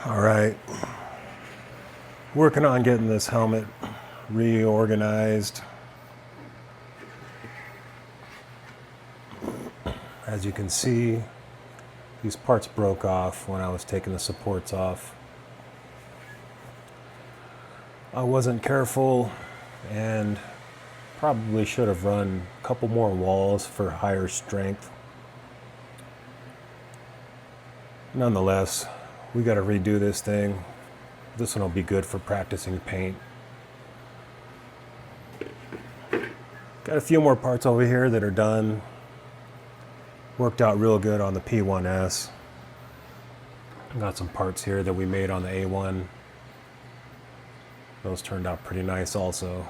All right, working on getting this helmet reorganized. As you can see, these parts broke off when I was taking the supports off. I wasn't careful and probably should have run a couple more walls for higher strength. Nonetheless, we got to redo this thing. This one will be good for practicing paint. Got a few more parts over here that are done. Worked out real good on the P1S. Got some parts here that we made on the A1. Those turned out pretty nice also.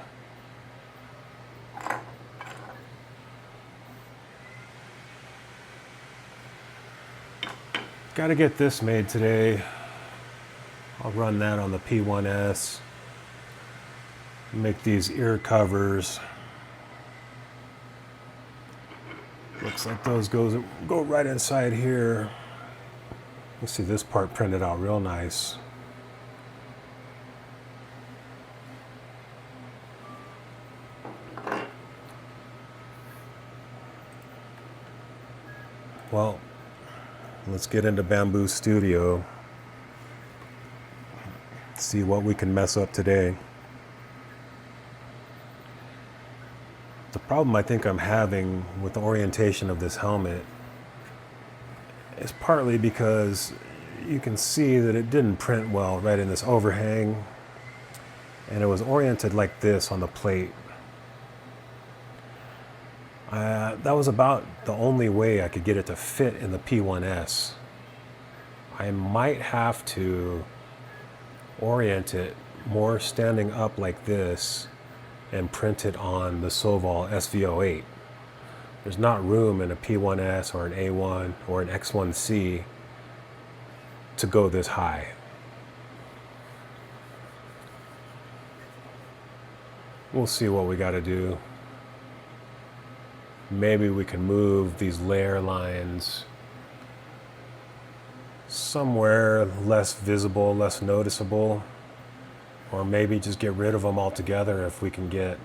Got to get this made today. I'll run that on the P1S. Make these ear covers. Looks like those go right inside here. You see this part printed out real nice. Well, let's get into Bamboo Studio. See what we can mess up today. The problem I think I'm having with the orientation of this helmet is partly because you can see that it didn't print well right in this overhang, and it was oriented like this on the plate. That was about the only way I could get it to fit in the P1S. I might have to orient it more standing up like this and print it on the Sovol SV08. There's not room in a P1S or an A1 or an X1C to go this high. We'll see what we got to do. Maybe we can move these layer lines somewhere less visible, less noticeable, or maybe just get rid of them altogether if we can get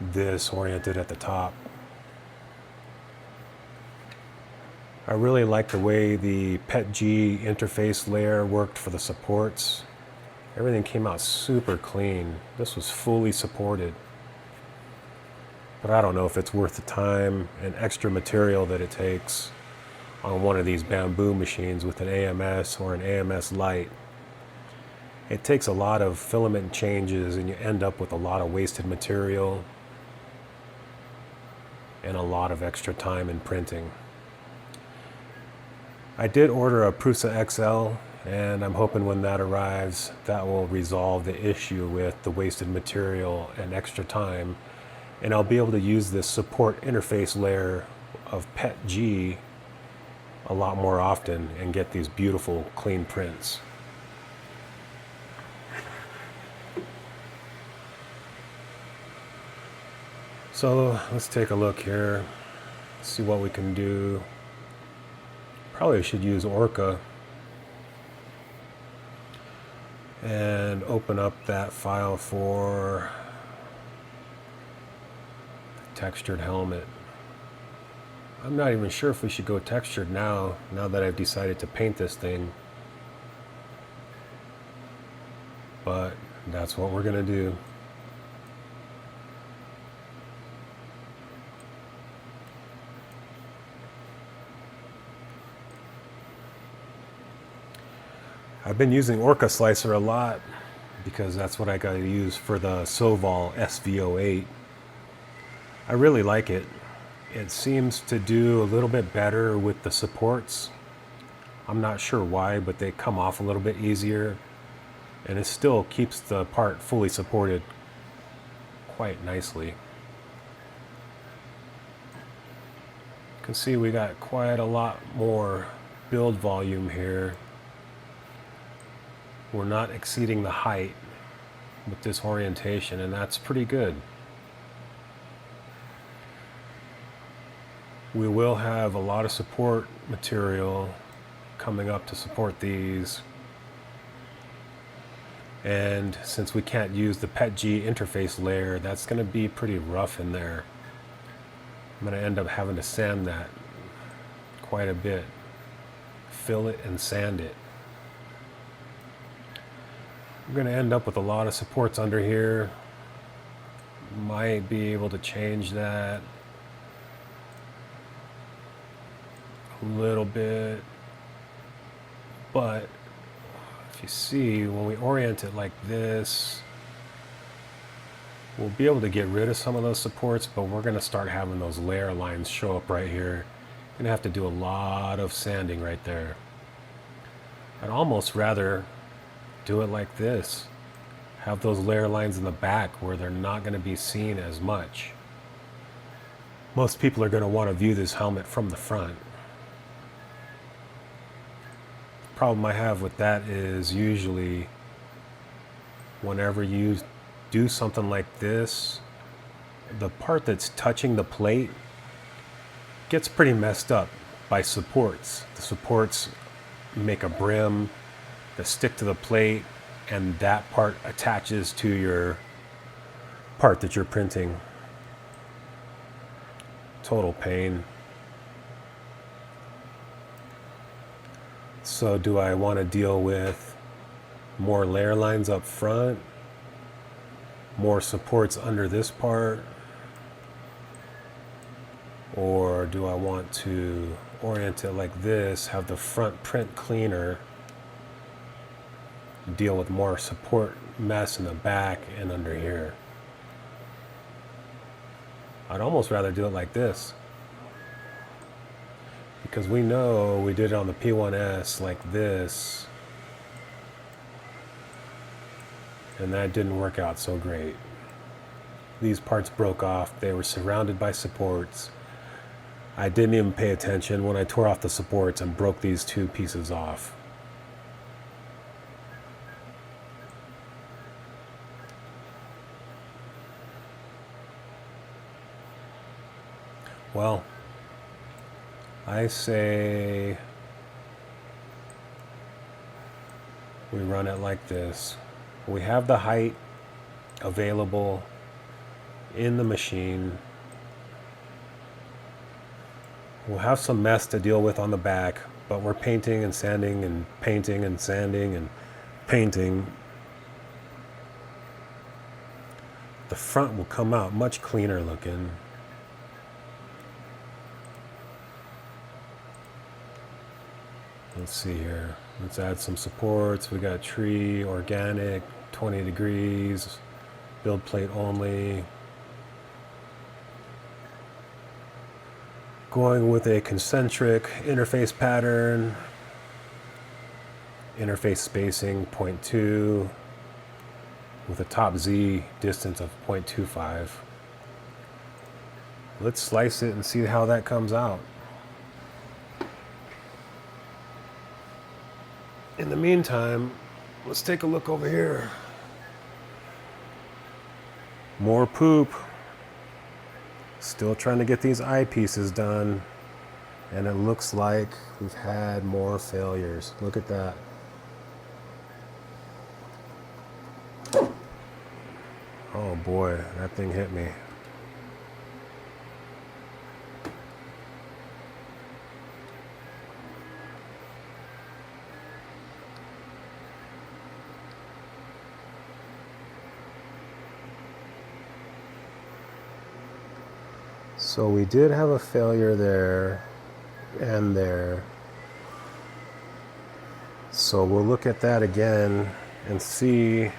this oriented at the top. I really like the way the PETG interface layer worked for the supports. Everything came out super clean. This was fully supported. But I don't know if it's worth the time and extra material that it takes on one of these bamboo machines with an AMS or an AMS Lite. It takes a lot of filament changes and you end up with a lot of wasted material and a lot of extra time in printing. I did order a Prusa XL, and I'm hoping when that arrives that will resolve the issue with the wasted material and extra time, and I'll be able to use this support interface layer of PETG a lot more often and get these beautiful clean prints. So let's take a look here, see what we can do. Probably should use Orca and open up that file for textured helmet. I'm not even sure if we should go textured now that I've decided to paint this thing. But that's what we're gonna do. I've been using Orca Slicer a lot because that's what I got to use for the Sovol SV08. I really like it. It seems to do a little bit better with the supports. I'm not sure why, but they come off a little bit easier, and it still keeps the part fully supported quite nicely. You can see we got quite a lot more build volume here. We're not exceeding the height with this orientation, and that's pretty good. We will have a lot of support material coming up to support these. And since we can't use the PETG interface layer, that's going to be pretty rough in there. I'm going to end up having to sand that quite a bit. Fill it and sand it. I'm going to end up with a lot of supports under here. Might be able to change that a little bit. But if you see, when we orient it like this, we'll be able to get rid of some of those supports, but we're going to start having those layer lines show up right here. Going to have to do a lot of sanding right there. I'd almost rather do it like this. Have those layer lines in the back where they're not going to be seen as much. Most people are going to want to view this helmet from the front. The problem I have with that is usually whenever you do something like this, the part that's touching the plate gets pretty messed up by supports. The supports make a brim that stick to the plate, and that part attaches to your part that you're printing. Total pain. So do I want to deal with more layer lines up front, more supports under this part, or do I want to orient it like this, have the front print cleaner, deal with more support mess in the back and under here? I'd almost rather do it like this, because we know we did it on the P1S like this, and that didn't work out so great. These parts broke off. They were surrounded by supports. I didn't even pay attention when I tore off the supports and broke these two pieces off. Well, I say we run it like this. We have the height available in the machine. We'll have some mess to deal with on the back, but we're painting and sanding and painting and sanding and painting. The front will come out much cleaner looking. Let's see here. Let's add some supports. We got tree, organic, 20 degrees, build plate only. Going with a concentric interface pattern. Interface spacing 0.2 with a top Z distance of 0.25. Let's slice it and see how that comes out. In the meantime, let's take a look over here. More poop. Still trying to get these eyepieces done, and it looks like we've had more failures. Look at that. Oh boy, that thing hit me. So we did have a failure there and there. So we'll look at that again and see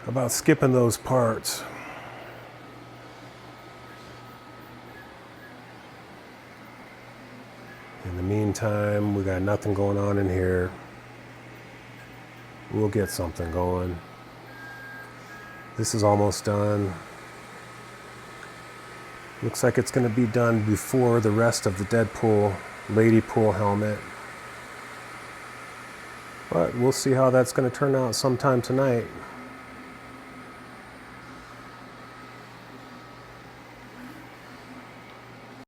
about skipping those parts. In the meantime, we got nothing going on in here. We'll get something going. This is almost done. Looks like it's going to be done before the rest of the Deadpool Lady Pool helmet. But we'll see how that's going to turn out sometime tonight.